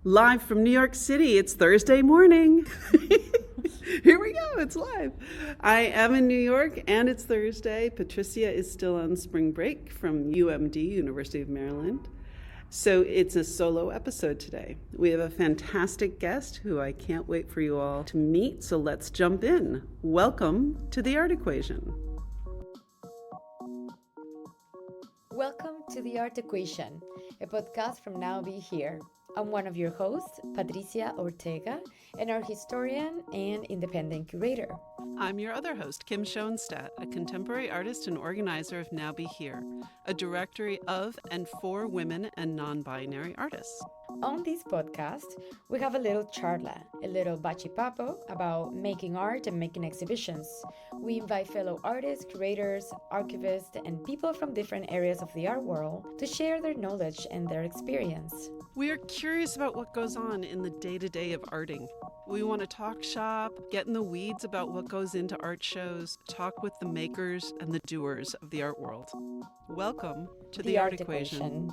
Live from New York City, it's Thursday morning. Here we go, it's live. I am in New York and it's Thursday. Patricia is still on spring break from UMD, University of Maryland. So it's a solo episode today. We have a fantastic guest who I can't wait for you all to meet, so let's jump in. Welcome to The Art Equation. Welcome to The Art Equation, a podcast from Now Be Here. I'm one of your hosts, Patricia Ortega, and our historian and independent curator. I'm your other host, Kim Schoenstatt, a contemporary artist and organizer of Now Be Here, a directory of and for women and non-binary artists. On this podcast, we have a little charla, a little bachipapo about making art and making exhibitions. We invite fellow artists, curators, archivists, and people from different areas of the art world to share their knowledge and their experience. We are curious about what goes on in the day-to-day of arting. We want to talk shop, get in the weeds about what goes into art shows, talk with the makers and the doers of the art world. Welcome to The Art Equation.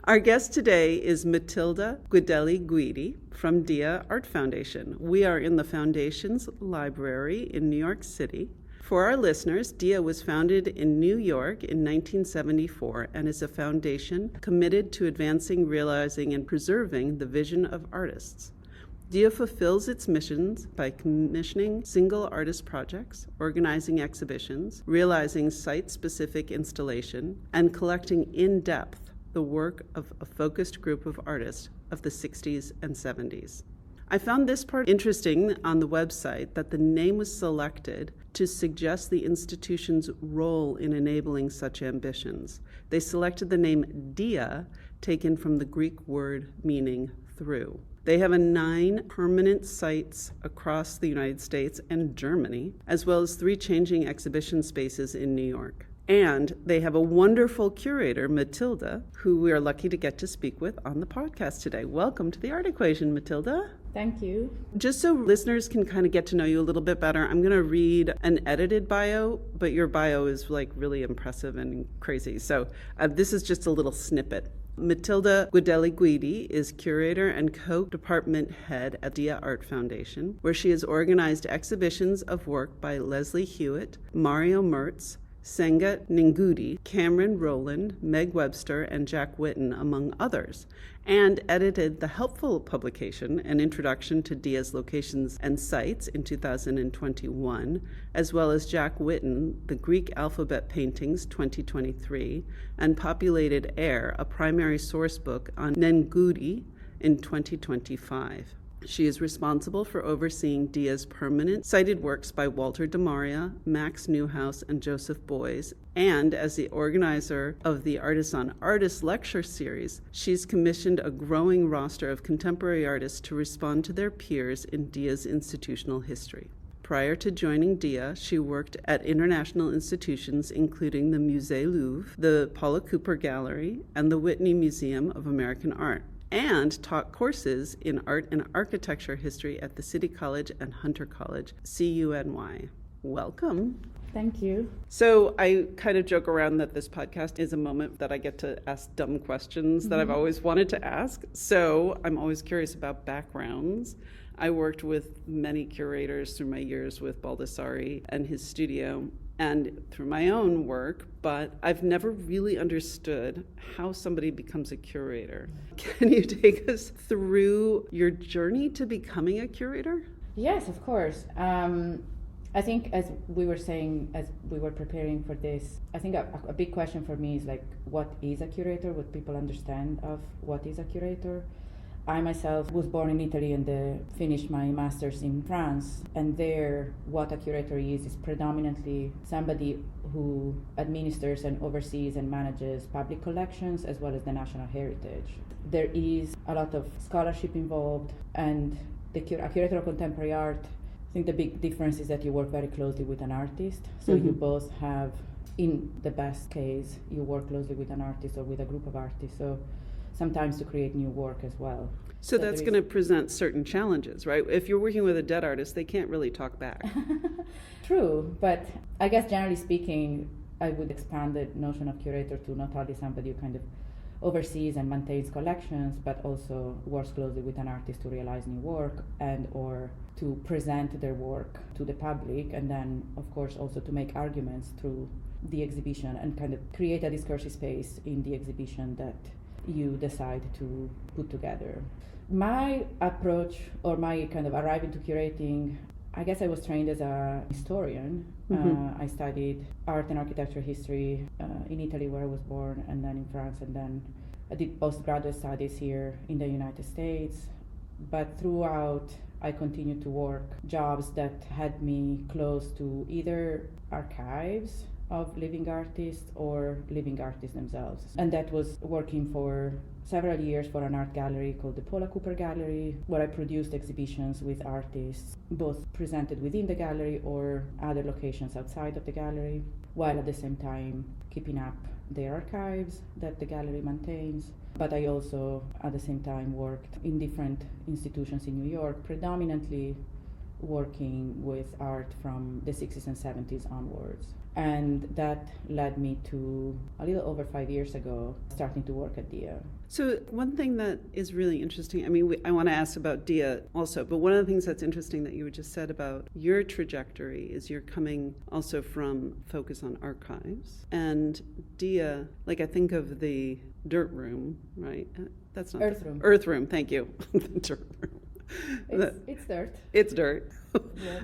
Our guest today is Matilde Guidelli Guidi from Dia Art Foundation. We are in the Foundation's library in New York City. For our listeners, Dia was founded in New York in 1974 and is a foundation committed to advancing, realizing, and preserving the vision of artists. Dia fulfills its missions by commissioning single artist projects, organizing exhibitions, realizing site-specific installation, and collecting in-depth the work of a focused group of artists of the 60s and 70s. I found this part interesting on the website that the name was selected to suggest the institution's role in enabling such ambitions. They selected the name Dia, taken from the Greek word meaning through. They have 9 permanent sites across the United States and Germany, as well as 3 changing exhibition spaces in New York. And they have a wonderful curator, Matilde, who we are lucky to get to speak with on the podcast today. Welcome to The Art Equation, Matilde. Thank you. Just so listeners can kind of get to know you a little bit better, I'm going to read an edited bio, but your bio is like really impressive and crazy. So this is just a little snippet. Matilde Guidelli Guidi is curator and co-department head at Dia Art Foundation, where she has organized exhibitions of work by Leslie Hewitt, Mario Merz, Senga Nengudi, Cameron Rowland, Meg Webster, and Jack Whitten, among others, and edited the helpful publication, An Introduction to Dia's Locations and Sites in 2021, as well as Jack Whitten, The Greek Alphabet Paintings 2023, and Populated Air, a primary source book on Nengudi in 2025. She is responsible for overseeing Dia's permanent cited works by Walter DeMaria, Max Newhouse, and Joseph Boys, and as the organizer of the Artists on Artists lecture series, she's commissioned a growing roster of contemporary artists to respond to their peers in Dia's institutional history. Prior to joining Dia, she worked at international institutions including the Musée Louvre, the Paula Cooper Gallery, and the Whitney Museum of American Art, and taught courses in art and architecture history at the City College and Hunter College, CUNY. Welcome. Thank you. So I kind of joke around that this podcast is a moment that I get to ask dumb questions that I've always wanted to ask. So I'm always curious about backgrounds. I worked with many curators through my years with Baldessari and his studio, and through my own work, but I've never really understood how somebody becomes a curator. Can you take us through your journey to becoming a curator? Yes, of course. I think as we were saying, as we were preparing for this, I think a big question for me is like, what is a curator? What people understand of what is a curator? I myself was born in Italy and finished my master's in France. And there, what a curator is predominantly somebody who administers and oversees and manages public collections as well as the national heritage. There is a lot of scholarship involved, and a curator of contemporary art, I think the big difference is that you work very closely with an artist. So you both have, in the best case, you work closely with an artist or with a group of artists. So sometimes to create new work as well. So that's going to present certain challenges, right? If you're working with a dead artist, they can't really talk back. True, but I guess generally speaking, I would expand the notion of curator to not only somebody who kind of oversees and maintains collections, but also works closely with an artist to realize new work and or to present their work to the public, and then of course also to make arguments through the exhibition and kind of create a discursive space in the exhibition that you decide to put together. My approach or my kind of arriving to curating, I guess I was trained as a historian. I studied art and architecture history in Italy, where I was born, and then in France, and then I did postgraduate studies here in the United States. But throughout, I continued to work jobs that had me close to either archives of living artists or living artists themselves. And that was working for several years for an art gallery called the Paula Cooper Gallery, where I produced exhibitions with artists, both presented within the gallery or other locations outside of the gallery, while at the same time keeping up their archives that the gallery maintains. But I also, at the same time, worked in different institutions in New York, predominantly working with art from the 60s and 70s onwards. And that led me to, a little over 5 years ago, starting to work at DIA. So one thing that is really interesting, I mean, I want to ask about DIA also, but one of the things that's interesting that you just said about your trajectory is you're coming also from focus on archives. And DIA, like I think of the dirt room, right? That's not Earth room. Earth room, thank you. The dirt room. It's dirt. It's dirt. Yeah,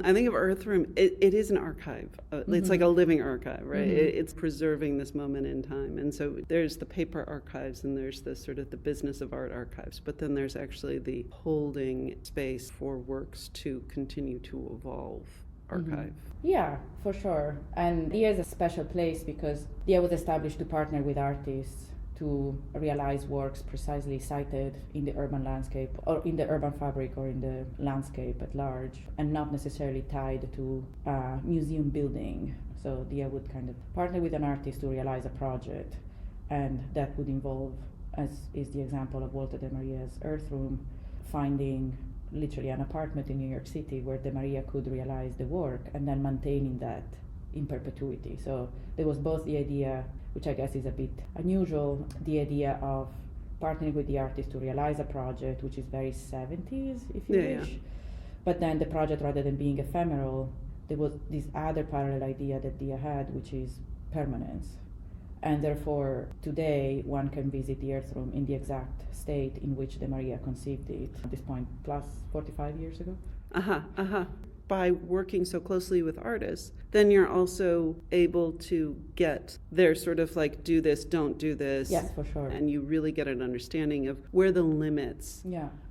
I think of Earth Room, it is an archive. It's like a living archive, right? It's preserving this moment in time. And so there's the paper archives and there's the sort of the business of art archives, but then there's actually the holding space for works to continue to evolve archive. Yeah, for sure. And DIA is a special place because DIA was established to partner with artists to realize works precisely cited in the urban landscape or in the urban fabric or in the landscape at large, and not necessarily tied to a museum building. So DIA would kind of partner with an artist to realize a project, and that would involve, as is the example of Walter de Maria's Earth Room, finding literally an apartment in New York City where de Maria could realize the work and then maintaining that in perpetuity. So there was both the idea, which I guess is a bit unusual, the idea of partnering with the artist to realize a project, which is very 70s, if you wish. Yeah. But then the project, rather than being ephemeral, there was this other parallel idea that DIA had, which is permanence. And therefore, today, one can visit the Earth Room in the exact state in which de Maria conceived it, at this point, plus 45 years ago. By working so closely with artists, then you're also able to get their sort of like, do this, don't do this. Yes, for sure. And you really get an understanding of where the limits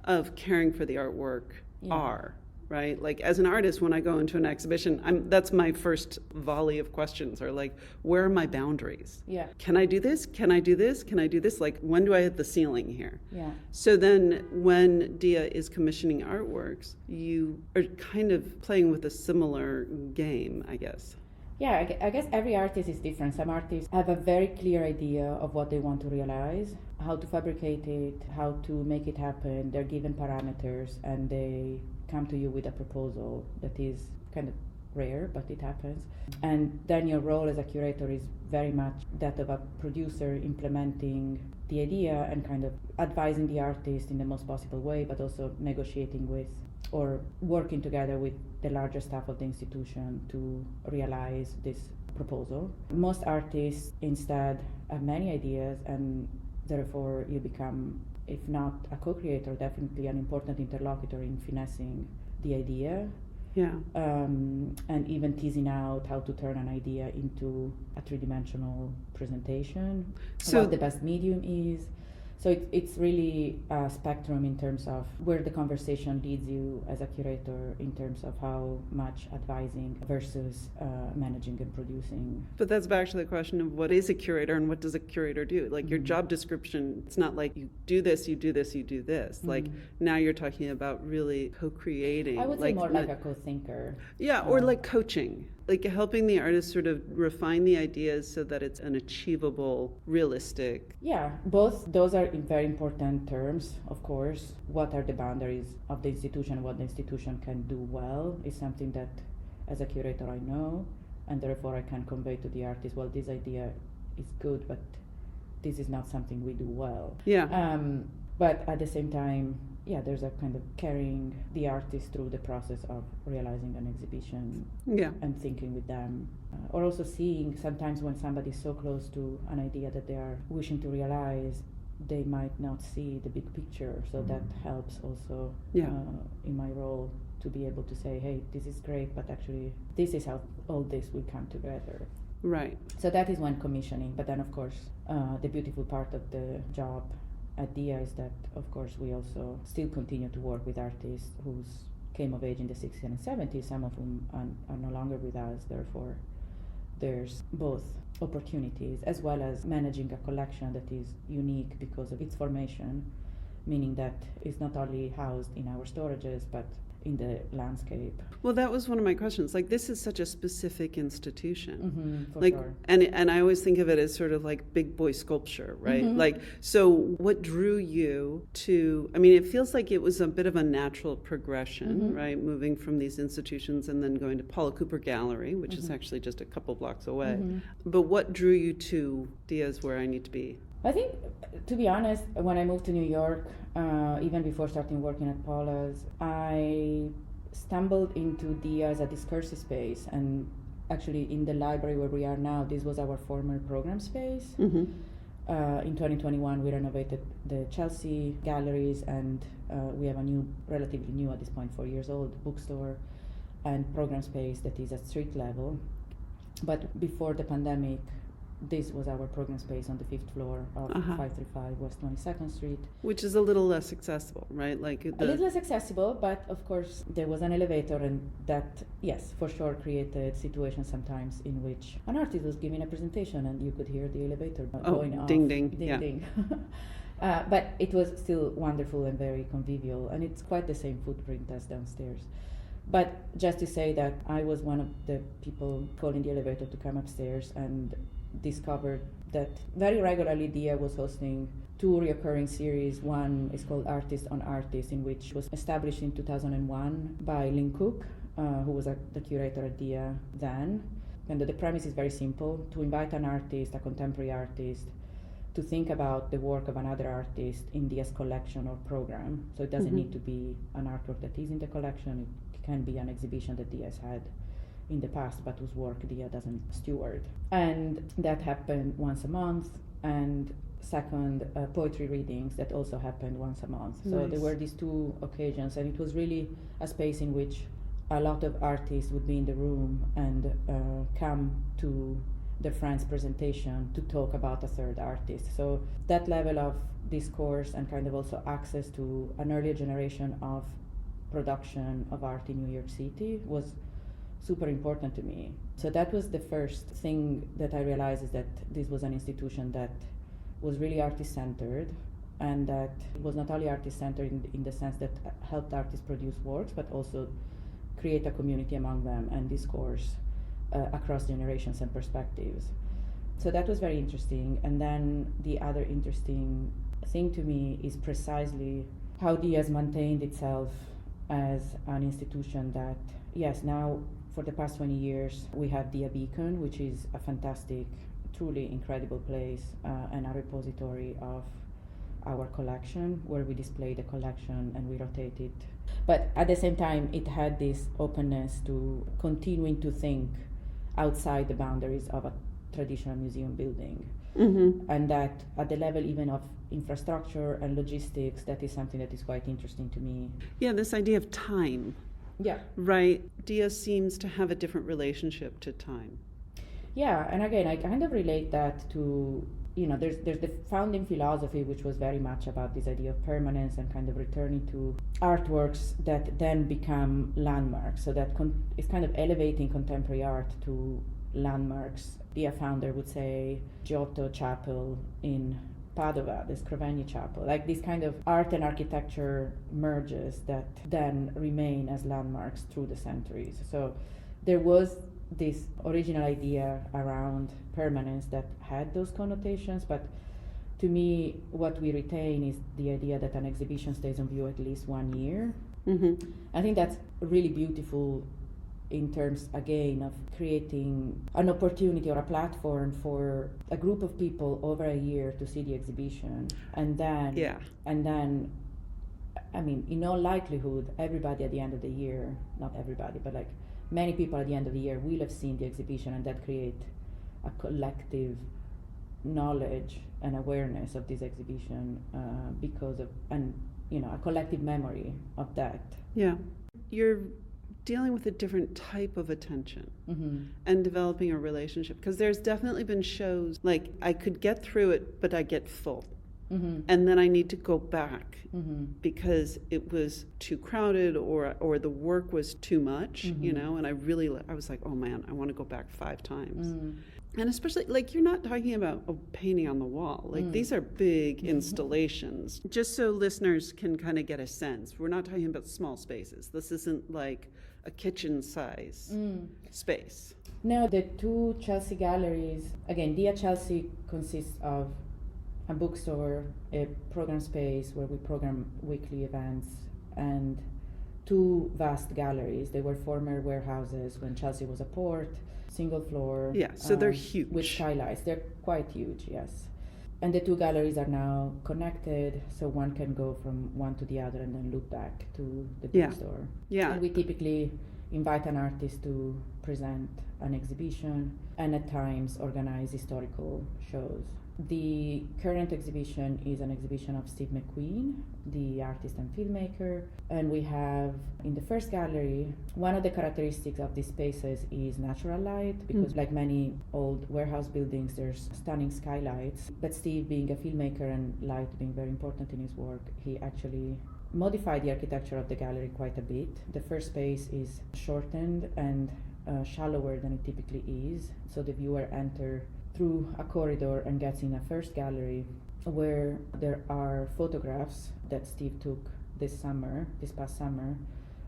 of caring for the artwork are, right? Like as an artist, when I go into an exhibition, that's my first volley of questions are like, where are my boundaries? Yeah. Can I do this? Can I do this? Can I do this? Like, when do I hit the ceiling here? Yeah. So then when DIA is commissioning artworks, you are kind of playing with a similar game, I guess. Yeah, I guess every artist is different. Some artists have a very clear idea of what they want to realize, how to fabricate it, how to make it happen. They're given parameters and they come to you with a proposal that is kind of rare, but it happens. And then your role as a curator is very much that of a producer implementing the idea and kind of advising the artist in the most possible way, but also negotiating with or working together with the larger staff of the institution to realize this proposal. Most artists instead have many ideas, and therefore you become, if not a co-creator, definitely an important interlocutor in finessing the idea. Yeah. And even teasing out how to turn an idea into a three-dimensional presentation, what the best medium is. So it's really a spectrum in terms of where the conversation leads you as a curator in terms of how much advising versus managing and producing. But that's back to the question of what is a curator and what does a curator do? Like your job description, it's not like you do this, you do this, you do this. Like now you're talking about really co-creating. I would say more like a co-thinker. Yeah, or like coaching. Like helping the artist sort of refine the ideas so that it's an achievable, realistic. Yeah, both those are very important terms, of course. What are the boundaries of the institution? What the institution can do well is something that, as a curator, I know. and therefore I can convey to the artist, well, this idea is good, but this is not something we do well. Yeah. But at the same time, there's a kind of carrying the artist through the process of realizing an exhibition and thinking with them. Or also seeing sometimes when somebody's so close to an idea that they are wishing to realize, they might not see the big picture. So that helps also in my role to be able to say, hey, this is great, but actually this is how all this will come together. Right. So that is one commissioning. But then, of course, the beautiful part of the job at DIA is that, of course, we also still continue to work with artists who came of age in the 60s and 70s, some of whom are no longer with us. Therefore, there's both opportunities as well as managing a collection that is unique because of its formation, meaning that it's not only housed in our storages, but in the landscape. Well, that was one of my questions. Like, this is such a specific institution. For like, sure. And I always think of it as sort of like big boy sculpture, right? Like, so what drew you to, I mean, it feels like it was a bit of a natural progression, right? Moving from these institutions and then going to Paula Cooper Gallery, which is actually just a couple blocks away. But what drew you to Dia's Where I Need to Be? I think, to be honest, when I moved to New York, even before starting working at Paula's, I stumbled into Dia as a discursive space. And actually, in the library where we are now, this was our former program space. In 2021, we renovated the Chelsea galleries, and we have a new, relatively new at this point, 4 years old, bookstore and program space that is at street level. But before the pandemic, this was our program space on the 5th floor of 535 West 22nd Street. Which is a little less accessible, right? Like a little less accessible, but of course there was an elevator, and that, yes, for sure created situations sometimes in which an artist was giving a presentation and you could hear the elevator going off. Ding, ding. Ding, ding. But it was still wonderful and very convivial, and it's quite the same footprint as downstairs. But just to say that I was one of the people calling the elevator to come upstairs and discovered that very regularly Dia was hosting 2 recurring series. One is called Artist on Artist, in which was established in 2001 by Lynn Cook, who was the curator at Dia then. And the premise is very simple: to invite an artist, a contemporary artist, to think about the work of another artist in Dia's collection or program. So it doesn't need to be an artwork that is in the collection. It can be an exhibition that Dia has had in the past, but whose work Dia doesn't steward. And that happened once a month. And second, poetry readings that also happened once a month. So there were these 2 occasions, and it was really a space in which a lot of artists would be in the room and come to their friend's presentation to talk about a third artist. So that level of discourse and kind of also access to an earlier generation of production of art in New York City was super important to me. So that was the first thing that I realized, is that this was an institution that was really artist-centered, and that it was not only artist-centered in the sense that helped artists produce works, but also create a community among them and discourse across generations and perspectives. So that was very interesting. And then the other interesting thing to me is precisely how Dia has maintained itself as an institution that, yes, now for the past 20 years, we have Dia Beacon, which is a fantastic, truly incredible place and a repository of our collection, where we display the collection and we rotate it. But at the same time, it had this openness to continuing to think outside the boundaries of a traditional museum building. And that at the level even of infrastructure and logistics, that is something that is quite interesting to me. Yeah, this idea of time. Yeah. Right. Dia seems to have a different relationship to time. Yeah, and again, I kind of relate that to, there's the founding philosophy, which was very much about this idea of permanence and kind of returning to artworks that then become landmarks. So that it's kind of elevating contemporary art to landmarks. Dia founder would say Giotto Chapel in Padova, the Scrovegni Chapel, like this kind of art and architecture merges that then remain as landmarks through the centuries. So there was this original idea around permanence that had those connotations, but to me, what we retain is the idea that an exhibition stays on view at least 1 year. I think that's really beautiful in terms, again, of creating an opportunity or a platform for a group of people over a year to see the exhibition. And then, I mean, in all likelihood, everybody at the end of the year, not everybody, but like many people at the end of the year will have seen the exhibition, and that create a collective knowledge and awareness of this exhibition because of, and a collective memory of that. Yeah. You're dealing with a different type of attention and developing a relationship, because there's definitely been shows like I could get through it, but I get full. And then I need to go back because it was too crowded or the work was too much, and I was like, oh man, I want to go back 5 times. And especially, like, you're not talking about a painting on the wall. Like, these are big installations. Just so listeners can kind of get a sense, we're not talking about small spaces. This isn't like a kitchen size space. No, the 2 Chelsea galleries, again, Dia Chelsea consists of a bookstore, a program space where we program weekly events, and 2 vast galleries. They were former warehouses when Chelsea was a port, single floor. Yeah, so they're huge. With skylights. They're quite huge, yes. And the 2 galleries are now connected, so one can go from one to the other and then loop back to the bookstore. Yeah. And we typically invite an artist to present an exhibition and at times organize historical shows. The current exhibition is an exhibition of Steve McQueen, the artist and filmmaker. And we have, in the first gallery, one of the characteristics of these spaces is natural light, because like many old warehouse buildings, there's stunning skylights. But Steve, being a filmmaker and light being very important in his work, he actually modified the architecture of the gallery quite a bit. The first space is shortened and shallower than it typically is, so the viewer enters through a corridor and gets in a first gallery where there are photographs that Steve took this past summer,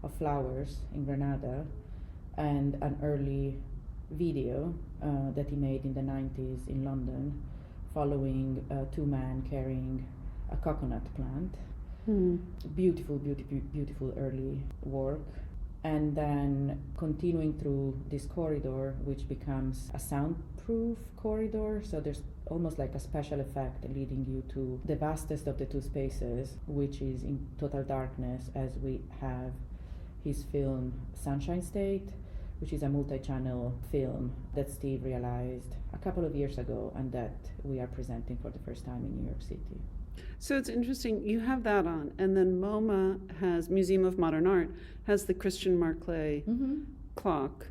of flowers in Granada, and an early video that he made in the 90s in London, following 2 men carrying a coconut plant. Beautiful early work. And then continuing through this corridor, which becomes a soundproof corridor, so there's almost like a special effect leading you to the vastest of the 2 spaces, which is in total darkness, as we have his film Sunshine State, which is a multi-channel film that Steve realized a couple of years ago and that we are presenting for the first time in New York City. So it's interesting, you have that on, and then MoMA has, Museum of Modern Art, has the Christian Marclay clock,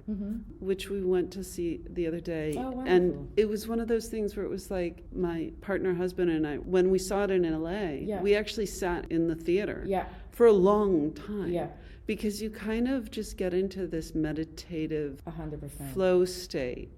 which we went to see the other day. Oh, wonderful. And it was one of those things where it was like my partner, husband, and I, when we saw it in LA, we actually sat in the theater for a long time. Because you kind of just get into this meditative 100% flow state.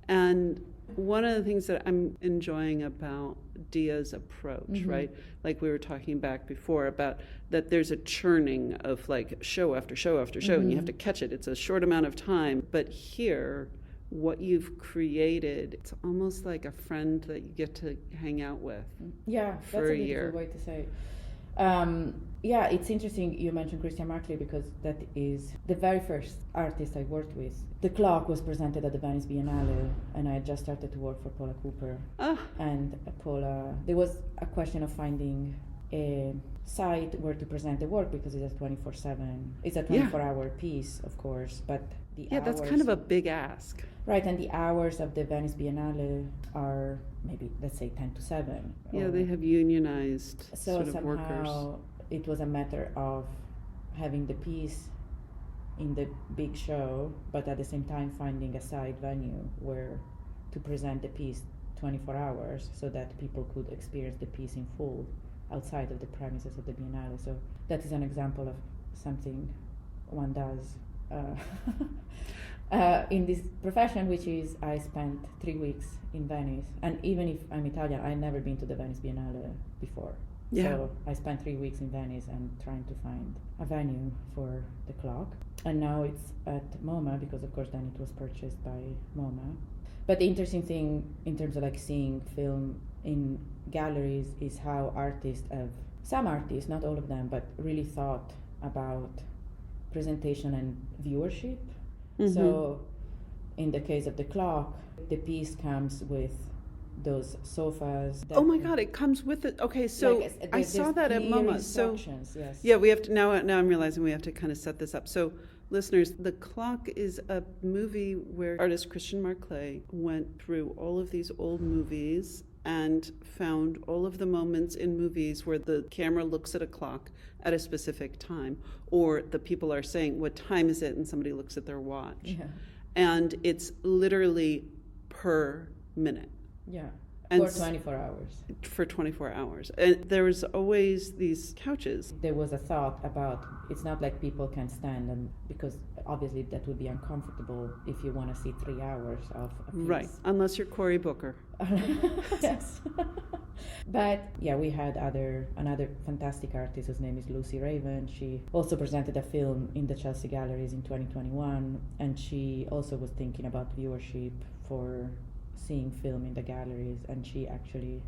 And one of the things that I'm enjoying about Dia's approach, right? Like we were talking back before about that there's a churning of like show after show after show, and you have to catch it. It's a short amount of time. But here, what you've created, it's almost like a friend that you get to hang out with for a year. That's a beautiful way to say it. It's interesting you mentioned Christian Marclay, because that is the very first artist I worked with. The clock was presented at the Venice Biennale, and I had just started to work for Paula Cooper. And Paula, there was a question of finding a site where to present the work, because it's a 24/7. It's a 24-hour piece, of course, but the hours, that's kind of a big ask. Right, and the hours of the Venice Biennale are maybe, let's say, 10 to 7. They have unionized so sort of workers. It was a matter of having the piece in the big show, but at the same time finding a side venue where to present the piece 24 hours so that people could experience the piece in full outside of the premises of the Biennale. So that is an example of something one does in this profession, which is I spent 3 weeks in Venice. And even if I'm Italian, I've never been to the Venice Biennale before. So I spent 3 weeks in Venice and trying to find a venue for the clock. And now it's at MoMA, because of course then it was purchased by MoMA. But the interesting thing in terms of like seeing film in galleries is how artists have, some artists, not all of them, but really thought about presentation and viewership. So in the case of the clock, the piece comes with those sofas. Oh my God, it comes with it. Okay, so Like, I saw that at MoMA. So yes. yeah, we have to now I'm realizing we have to kind of set this up. So listeners, The Clock is a movie where artist Christian Marclay went through all of these old movies and found all of the moments in movies where the camera looks at a clock at a specific time, or the people are saying, what time is it? And somebody looks at their watch. Yeah. And it's literally per minute. Yeah. And For 24 hours. For 24 hours. And there was always these couches. There was a thought about, it's not like people can stand, and because obviously that would be uncomfortable if you want to see 3 hours of a piece. Right, unless you're Cory Booker. Yes. But yeah, we had another fantastic artist whose name is Lucy Raven. She also presented a film in the Chelsea Galleries in 2021, and she also was thinking about viewership for seeing film in the galleries, and she actually,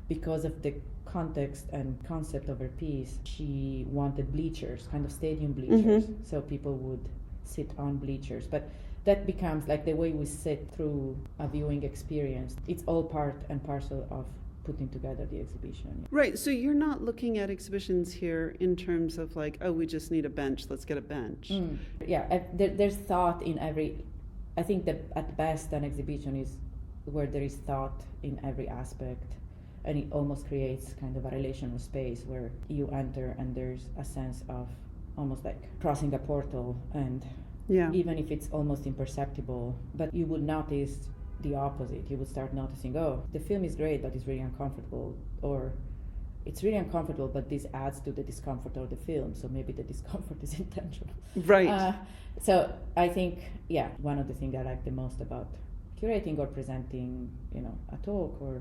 because of the context and concept of her piece, she wanted bleachers, kind of stadium bleachers, so people would sit on bleachers. But that becomes like the way we sit through a viewing experience. It's all part and parcel of putting together the exhibition. Right, so you're not looking at exhibitions here in terms of like, oh, we just need a bench, let's get a bench. Yeah, there's thought in every, I think that at best an exhibition is where there is thought in every aspect, and it almost creates kind of a relational space where you enter and there's a sense of almost like crossing a portal, and even if it's almost imperceptible, but you would notice the opposite. You would start noticing, oh, the film is great, but it's really uncomfortable, or it's really uncomfortable, but this adds to the discomfort of the film, so maybe the discomfort is intentional. Right. So I think, yeah, one of the things I like the most about curating or presenting, a talk, or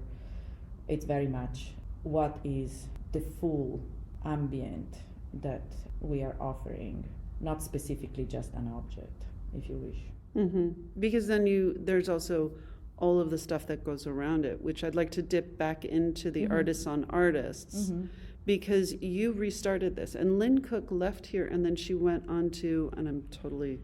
it's very much what is the full ambient that we are offering, not specifically just an object, if you wish. Because then there's also all of the stuff that goes around it, which I'd like to dip back into the artists on artists, because you restarted this, and Lynn Cook left here, and then she went on to, and I'm totally...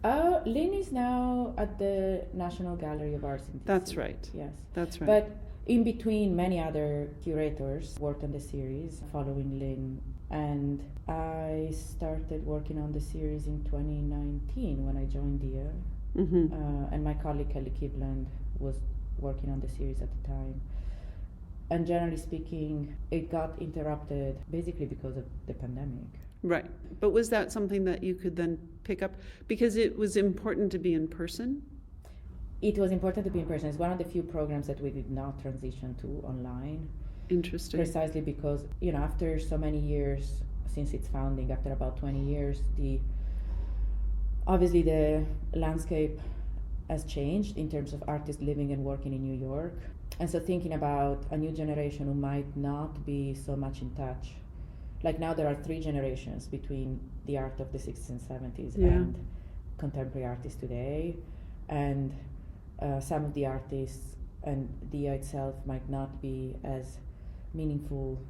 Lynn is now at the National Gallery of Arts in DC. That's right. Yes. That's right. But in between, many other curators worked on the series following Lynn, and I started working on the series in 2019 when I joined DIA, and my colleague Kelly Kibland was working on the series at the time. And generally speaking, it got interrupted basically because of the pandemic. Right. But was that something that you could then pick up? Because it was important to be in person? It was important to be in person. It's one of the few programs that we did not transition to online. Interesting. Precisely because, after so many years since its founding, after about 20 years, obviously the landscape has changed in terms of artists living and working in New York. And so thinking about a new generation who might not be so much in touch. Like now there are 3 generations between the art of the 60s and 70s and contemporary artists today. And some of the artists and DIA itself might not be as meaningful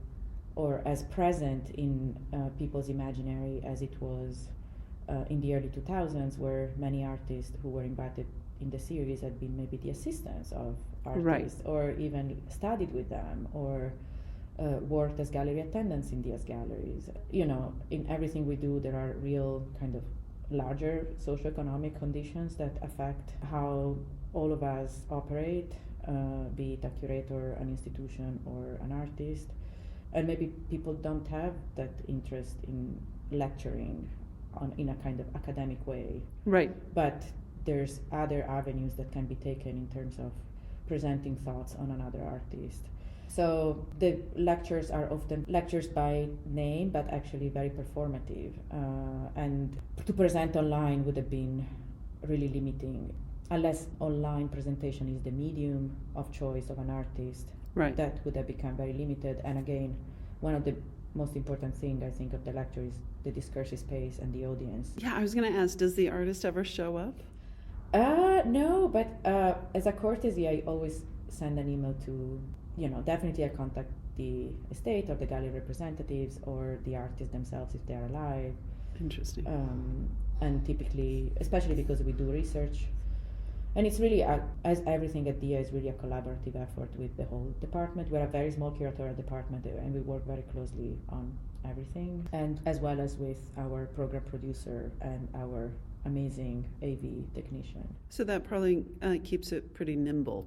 or as present in people's imaginary as it was in the early 2000s, where many artists who were invited in the series had been maybe the assistants of artists, or even studied with them, or worked as gallery attendants in DIA's galleries. In everything we do, there are real kind of larger socioeconomic conditions that affect how all of us operate, be it a curator, an institution, or an artist. And maybe people don't have that interest in lecturing in a kind of academic way. Right. But there's other avenues that can be taken in terms of presenting thoughts on another artist. So the lectures are often lectures by name, but actually very performative. And to present online would have been really limiting, unless online presentation is the medium of choice of an artist. Right. That would have become very limited. And again, one of the most important things I think of the lecture is the discursive space and the audience. Yeah, I was going to ask, does the artist ever show up? No, but as a courtesy, I always send an email to, definitely I contact the estate or the gallery representatives or the artists themselves if they're alive. Interesting. And typically, especially because we do research, and it's really, as everything at DIA is really a collaborative effort with the whole department. We're a very small curatorial department, and we work very closely on everything, and as well as with our program producer and our amazing AV technician. So that probably keeps it pretty nimble.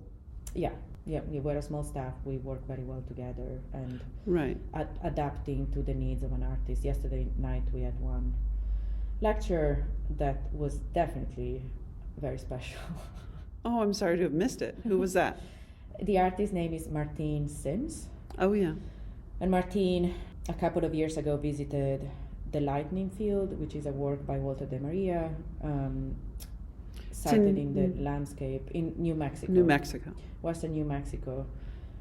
Yeah, we're a small staff. We work very well together and right. Adapting to the needs of an artist. Yesterday night we had one lecture that was definitely very special. Oh, I'm sorry to have missed it. Who was that? The artist's name is Martine Sims. Oh, yeah. And Martine, a couple of years ago, visited The Lightning Field, which is a work by Walter de Maria, sited in the landscape in New Mexico. Western New Mexico.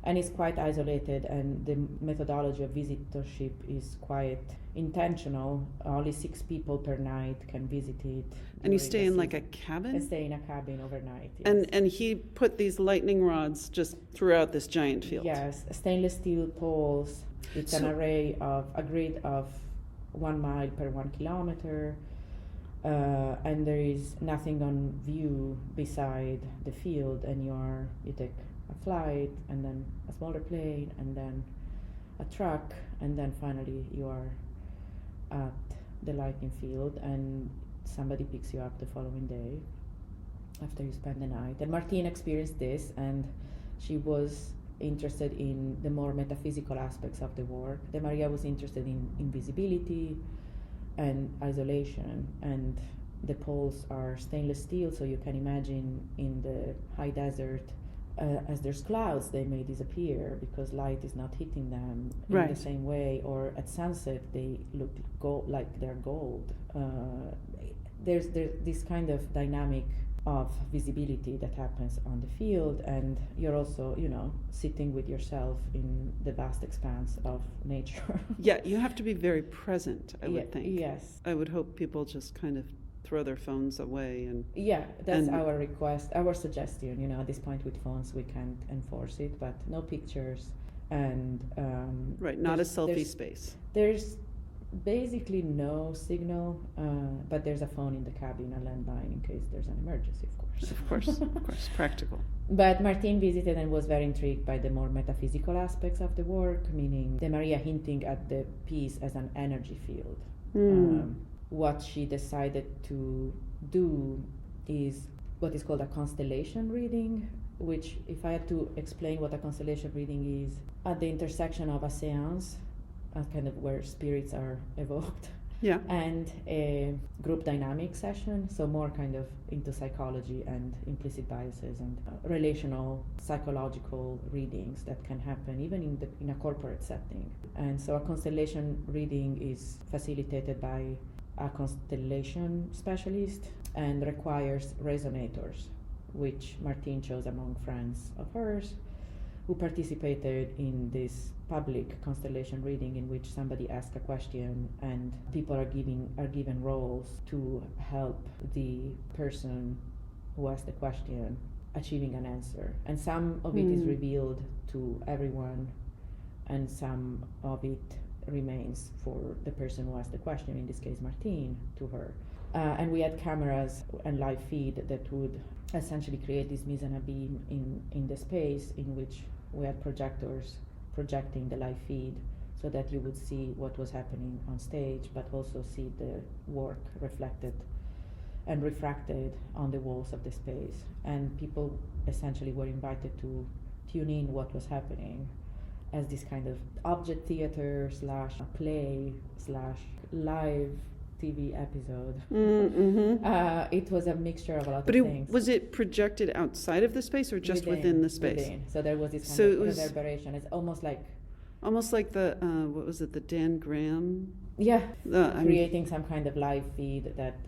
And it's quite isolated, and the methodology of visitorship is quite intentional. Only 6 people per night can visit it. And you stay in like a cabin? I stay in a cabin overnight, yes. And he put these lightning rods just throughout this giant field? Yes, stainless steel poles. It's an array of a grid of 1 mile per 1 kilometer. And there is nothing on view beside the field, and you take a flight, and then a smaller plane, and then a truck, and then finally you are at the lightning field, and somebody picks you up the following day after you spend the night. And Martine experienced this, and she was interested in the more metaphysical aspects of the work. De Maria was interested in invisibility and isolation, and the poles are stainless steel, so you can imagine in the high desert, as there's clouds, they may disappear because light is not hitting them in the same way, or at sunset they look like they're gold. There's this kind of dynamic of visibility that happens on the field, and you're also, sitting with yourself in the vast expanse of nature. Yeah, you have to be very present, I would think. Yes. I would hope people just kind of throw their phones away and... Yeah, that's our request, our suggestion. At this point with phones we can't enforce it, but no pictures, and... not a selfie space. There's basically no signal, but there's a phone in the cabin, a landline, in case there's an emergency, Of course, practical. But Martine visited and was very intrigued by the more metaphysical aspects of the work, meaning De Maria hinting at the piece as an energy field. What she decided to do is what is called a constellation reading, which, if I had to explain what a constellation reading is, at the intersection of a seance, kind of where spirits are evoked, and a group dynamic session, so more kind of into psychology and implicit biases and relational psychological readings that can happen even in a corporate setting. And so a constellation reading is facilitated by a constellation specialist and requires resonators, which Martine chose among friends of hers who participated in this public constellation reading, in which somebody asks a question and people are given roles to help the person who asked the question achieving an answer. And some of it is revealed to everyone, and some of it remains for the person who asked the question, in this case Martine, to her. And we had cameras and live feed that would essentially create this mise en abîme in the space, in which we had projectors projecting the live feed so that you would see what was happening on stage, but also see the work reflected and refracted on the walls of the space. And people essentially were invited to tune in what was happening as this kind of object theater / play / live TV episode. It was a mixture of a lot of things. But was it projected outside of the space or just within the space? Within. So there was this kind of reverberation. It's almost like the what was it? The Dan Graham. Yeah, creating some kind of live feed that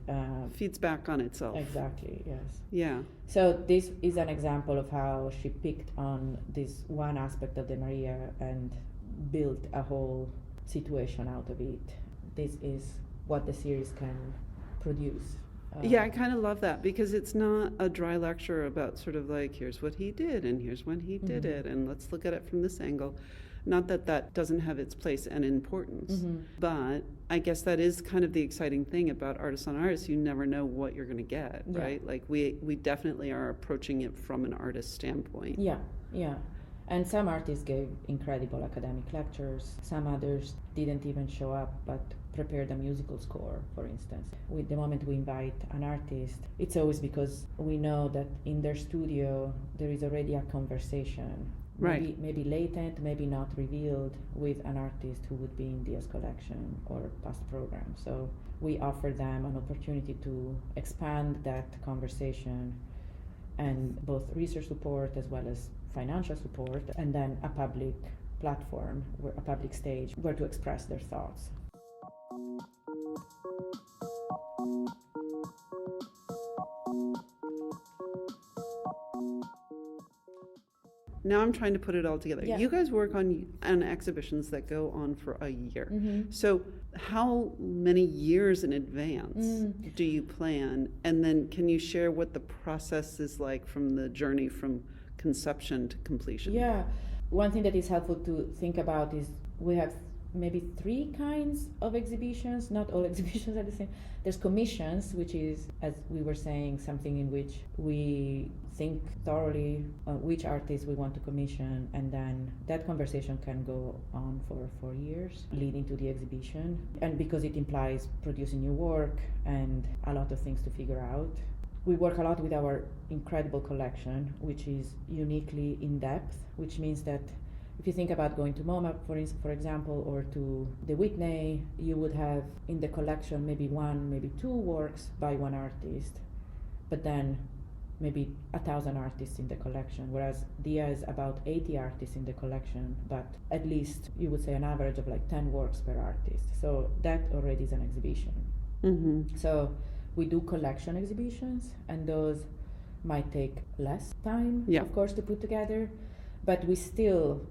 feeds back on itself. Exactly. Yes. Yeah. So this is an example of how she picked on this one aspect of De Maria and built a whole situation out of it. This is what the series can produce. I kind of love that, because it's not a dry lecture about sort of like, here's what he did and here's when he did it and let's look at it from this angle. Not that that doesn't have its place and importance, but I guess that is kind of the exciting thing about artists on artists. You never know what you're going to get, right? Like we definitely are approaching it from an artist standpoint. Yeah. And some artists gave incredible academic lectures. Some others didn't even show up, but prepared a musical score, for instance. With the moment we invite an artist, it's always because we know that in their studio there is already a conversation, right? Maybe latent, maybe not revealed, with an artist who would be in Dia's collection or past program. So we offer them an opportunity to expand that conversation, and both research support as well as financial support, and then a public platform, a public stage where to express their thoughts. Now I'm trying to put it all together. Yeah. You guys work on exhibitions that go on for a year. So how many years in advance do you plan? And then can you share what the process is like from the journey from conception to completion? Yeah. One thing that is helpful to think about is we have maybe 3 kinds of exhibitions. Not all exhibitions are the same. There's commissions, which is, as we were saying, something in which we think thoroughly which artists we want to commission, and then that conversation can go on for 4 years leading to the exhibition. And because it implies producing new work and a lot of things to figure out, we work a lot with our incredible collection, which is uniquely in depth, which means that if you think about going to MoMA, for example, or to the Whitney, you would have in the collection maybe 1, maybe 2 works by one artist, but then maybe 1,000 artists in the collection, whereas Dia is about 80 artists in the collection, but at least you would say an average of like 10 works per artist. So that already is an exhibition. So we do collection exhibitions, and those might take less time, of course, to put together. But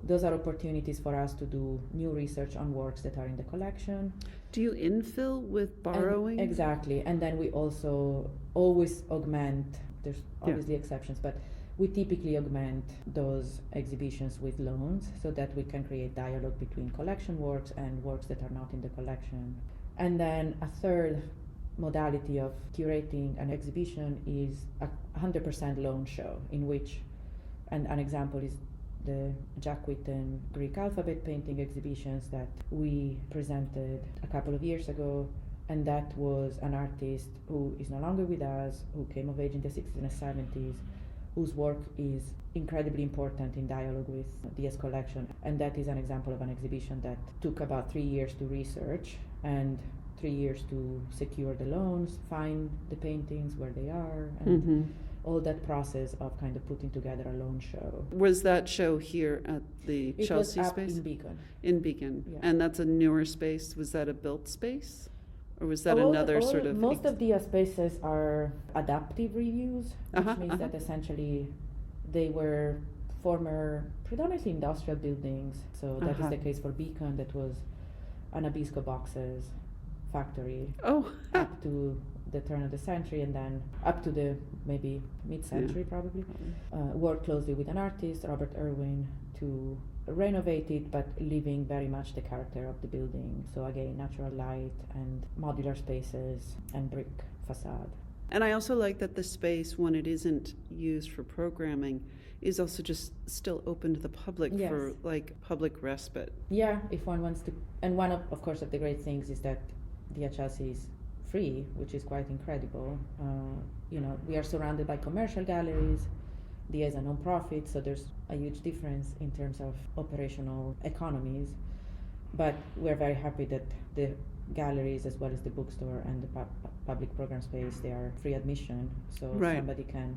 those are opportunities for us to do new research on works that are in the collection. Do you infill with borrowing? Exactly. And then we also always augment, there's obviously exceptions, but we typically augment those exhibitions with loans so that we can create dialogue between collection works and works that are not in the collection. And then a third modality of curating an exhibition is a 100% loan show, in which, and an example is the Jack Whitten Greek alphabet painting exhibitions that we presented a couple of years ago, and that was an artist who is no longer with us, who came of age in the 60s and 70s, whose work is incredibly important in dialogue with Dia's collection. And that is an example of an exhibition that took about 3 years to research and 3 years to secure the loans, find the paintings where they are, and all that process of kind of putting together a loan show. Was that show here at the Chelsea was up space? in Beacon. In Beacon. Yeah. And that's a newer space. Was that a built space? Or was that another sort of... Most of the spaces are adaptive reuse, which means that essentially they were former predominantly industrial buildings. So that is the case for Beacon. That was an Nabisco boxes factory up to the turn of the century, and then up to the maybe mid-century probably. Worked closely with an artist, Robert Irwin, to renovate it, but leaving very much the character of the building. So again, natural light and modular spaces and brick facade. And I also like that the space, when it isn't used for programming, is also just still open to the public for like public respite. Yeah, if one wants to. And one of course, of the great things is that Dia Chelsea is free, which is quite incredible. We are surrounded by commercial galleries. Dia is a non-profit, so there's a huge difference in terms of operational economies. But we're very happy that the galleries, as well as the bookstore and the public program space, they are free admission, so somebody can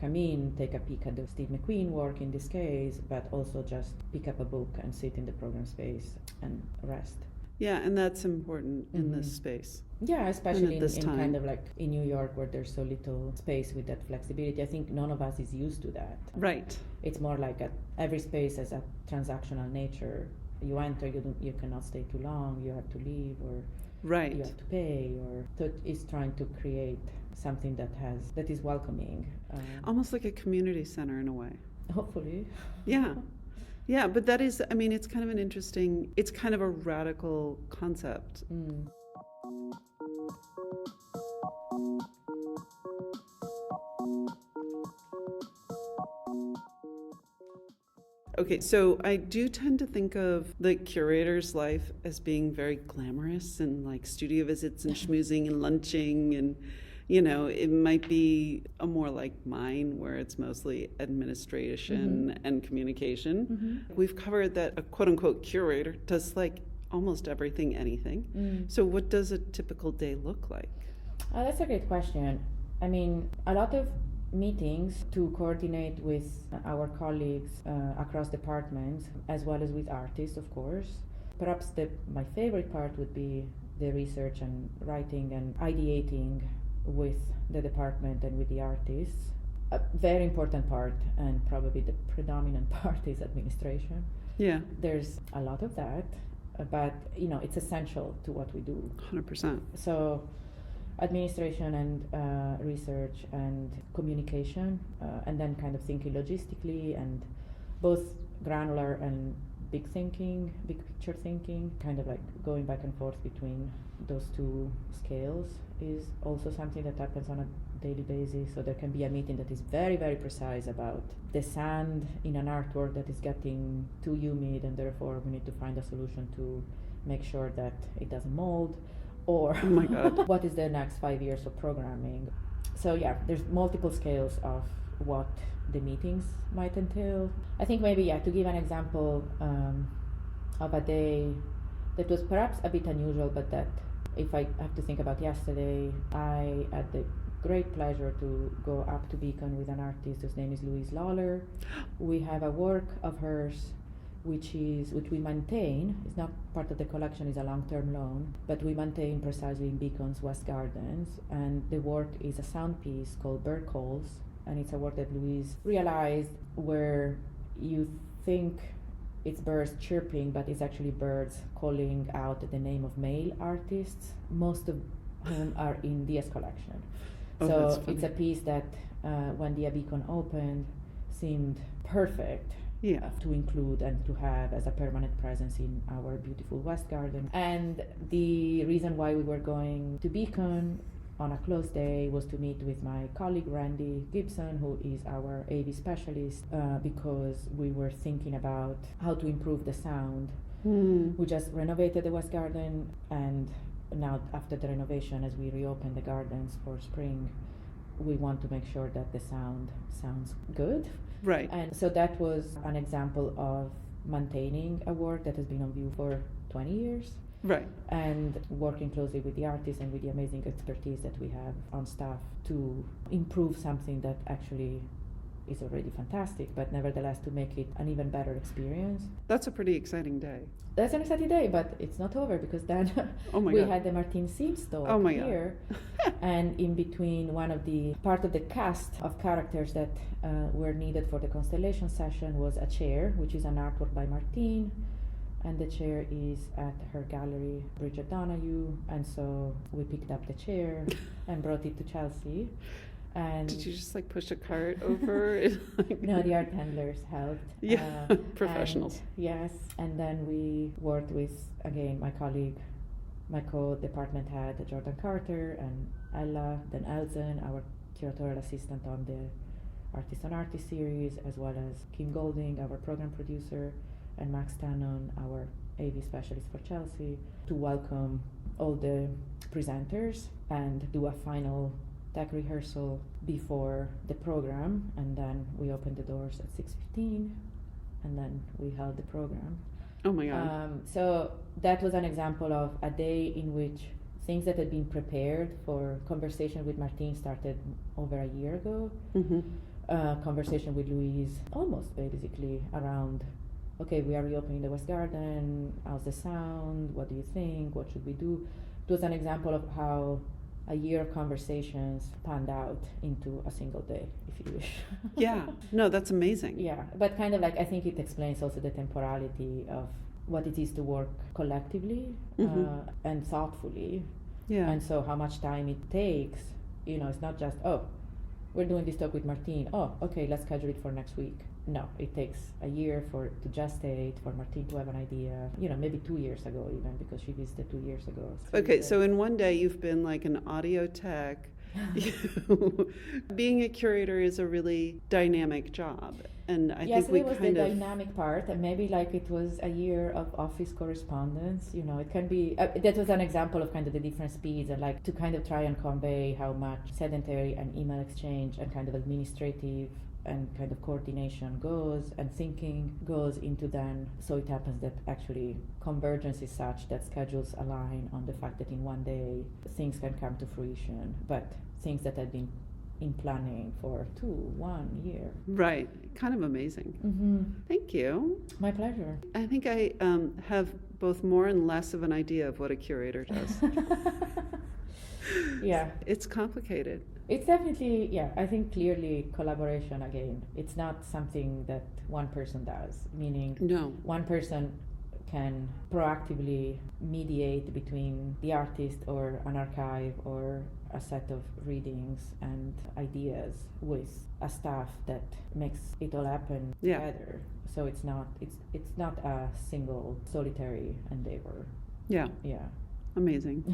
come in, take a peek at the Steve McQueen work in this case, but also just pick up a book and sit in the program space and rest. Yeah, and that's important in this space. Yeah, especially in kind of like in New York, where there's so little space with that flexibility. I think none of us is used to that. Right. It's more like every space has a transactional nature. You enter, you cannot stay too long, you have to leave, or you have to pay, or so it's trying to create something that is welcoming. Almost like a community center in a way. Hopefully. Yeah. Yeah, but that is, I mean, it's kind of an interesting, it's kind of a radical concept. Okay, so I do tend to think of the curator's life as being very glamorous and like studio visits and schmoozing and lunching, and you know, it might be a more like mine where it's mostly administration and communication. We've covered that a quote unquote curator does like almost everything, anything. So what does a typical day look like? That's a great question. I mean, a lot of meetings to coordinate with our colleagues across departments, as well as with artists, of course. Perhaps my favorite part would be the research and writing and ideating with the department and with the artists. A very important part, and probably the predominant part, is administration. Yeah. There's a lot of that, but you know, it's essential to what we do. 100%. So administration and research and communication, and then kind of thinking logistically, and both granular and big picture thinking, kind of like going back and forth between those two scales is also something that happens on a daily basis. So there can be a meeting that is very, very precise about the sand in an artwork that is getting too humid, and therefore we need to find a solution to make sure that it doesn't mold. Or oh my God. What is the next 5 years of programming? So yeah, there's multiple scales of what the meetings might entail. I think maybe, to give an example of a day that was perhaps a bit unusual, but that if I have to think about yesterday, I had the great pleasure to go up to Beacon with an artist whose name is Louise Lawler. We have a work of hers which we maintain. It's not part of the collection, it's a long-term loan, but we maintain precisely in Beacon's West Gardens, and the work is a sound piece called Bird Calls, and it's a work that Louise realized where you think it's birds chirping, but it's actually birds calling out the name of male artists, most of whom are in Dia's collection. So it's a piece that when Dia Beacon opened seemed perfect to include and to have as a permanent presence in our beautiful West Garden. And the reason why we were going to Beacon on a closed day was to meet with my colleague Randy Gibson, who is our AV specialist, because we were thinking about how to improve the sound. We just renovated the West Garden, and now after the renovation, as we reopen the gardens for spring, we want to make sure that the sound sounds good. Right. And so that was an example of maintaining a work that has been on view for 20 years. Right. And working closely with the artists and with the amazing expertise that we have on staff to improve something that actually is already fantastic, but nevertheless to make it an even better experience. That's a pretty exciting day. That's an exciting day, but it's not over, because then we had the Martine Sims talk here. And in between, part of the cast of characters that were needed for the Constellation session was a chair, which is an artwork by Martine, and the chair is at her gallery, Bridget Donahue, and so we picked up the chair and brought it to Chelsea. And did you just like push a cart over? No, the art handlers helped. Yeah, professionals. Yes, and then we worked with, again, my colleague, my co-department head, Jordan Carter, and Ella, then Elzen, our curatorial assistant on the Artist on Artist series, as well as Kim Golding, our program producer, and Max Tannen, our AV specialist for Chelsea, to welcome all the presenters and do a final tech rehearsal before the program, and then we opened the doors at 6:15, and then we held the program. Oh my God. So that was an example of a day in which things that had been prepared for conversation with Martine started over a year ago. Conversation with Louise, almost basically around, okay, we are reopening the West Garden, how's the sound, what do you think, what should we do? It was an example of how a year of conversations panned out into a single day, if you wish. Yeah, no, that's amazing. Yeah, but kind of like, I think it explains also the temporality of what it is to work collectively and thoughtfully. Yeah. And so how much time it takes, it's not just, we're doing this talk with Martine, okay, let's schedule it for next week. no, it takes a year to gestate, for Martine to have an idea, maybe 2 years ago even, because she visited 2 years ago. Okay, so in one day you've been like an audio tech. Being a curator is a really dynamic job, and I think we it was the dynamic part, and maybe like it was a year of office correspondence. It can be that was an example of kind of the different speeds, and like to kind of try and convey how much sedentary and email exchange and kind of administrative and kind of coordination goes and thinking goes into then. So it happens that actually convergence is such that schedules align on the fact that in one day things can come to fruition, but things that had been in planning for 1 year. Right. Kind of amazing. Thank you. My pleasure. I think I have both more and less of an idea of what a curator does. Yeah. It's complicated. It's definitely, I think clearly collaboration again. It's not something that one person does, meaning one person can proactively mediate between the artist or an archive or a set of readings and ideas with a staff that makes it all happen together. So it's not a single solitary endeavor. Yeah. Amazing.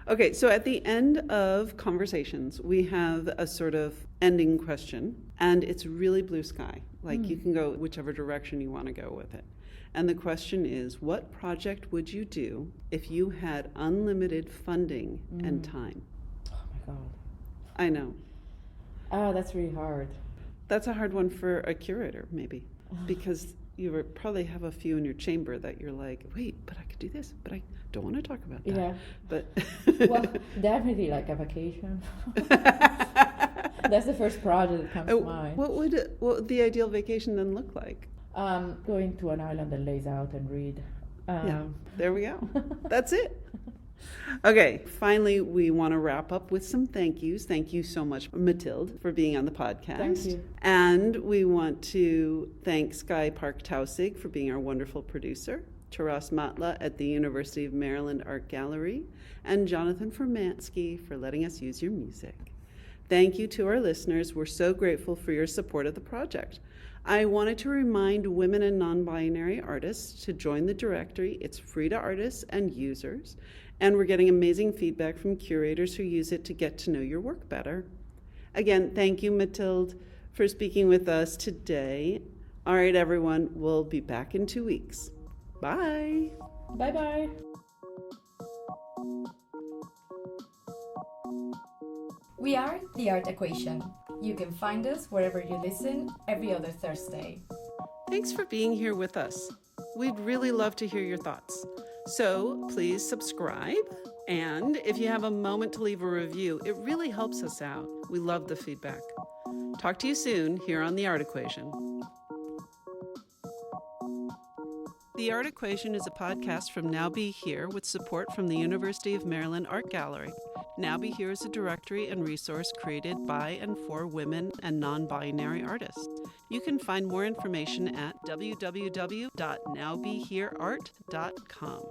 Okay, so at the end of conversations, we have a sort of ending question, and it's really blue sky. Like you can go whichever direction you want to go with it. And the question is, what project would you do if you had unlimited funding and time? Oh my God. I know. Oh, that's really hard. That's a hard one for a curator, maybe, because you would probably have a few in your chamber that you're like, wait, but I could do this, but I don't want to talk about that. Yeah. But well, definitely like a vacation. That's the first project that comes to mind. What would the ideal vacation then look like? Going to an island that lays out and read. There we go. That's it. Okay, finally, we want to wrap up with some thank yous. Thank you so much, Matilde, for being on the podcast. Thank you. And we want to thank Sky Park Tausig for being our wonderful producer, Taras Matla at the University of Maryland Art Gallery, and Jonathan Formansky for letting us use your music. Thank you to our listeners. We're so grateful for your support of the project. I wanted to remind women and non-binary artists to join the directory. It's free to artists and users, and we're getting amazing feedback from curators who use it to get to know your work better. Again, thank you, Matilde, for speaking with us today. All right, everyone, we'll be back in 2 weeks. Bye. Bye-bye. We are The Art Equation. You can find us wherever you listen every other Thursday. Thanks for being here with us. We'd really love to hear your thoughts. So please subscribe. And if you have a moment to leave a review, it really helps us out. We love the feedback. Talk to you soon here on The Art Equation. The Art Equation is a podcast from Now Be Here with support from the University of Maryland Art Gallery. Now Be Here is a directory and resource created by and for women and non-binary artists. You can find more information at www.nowbehereart.com.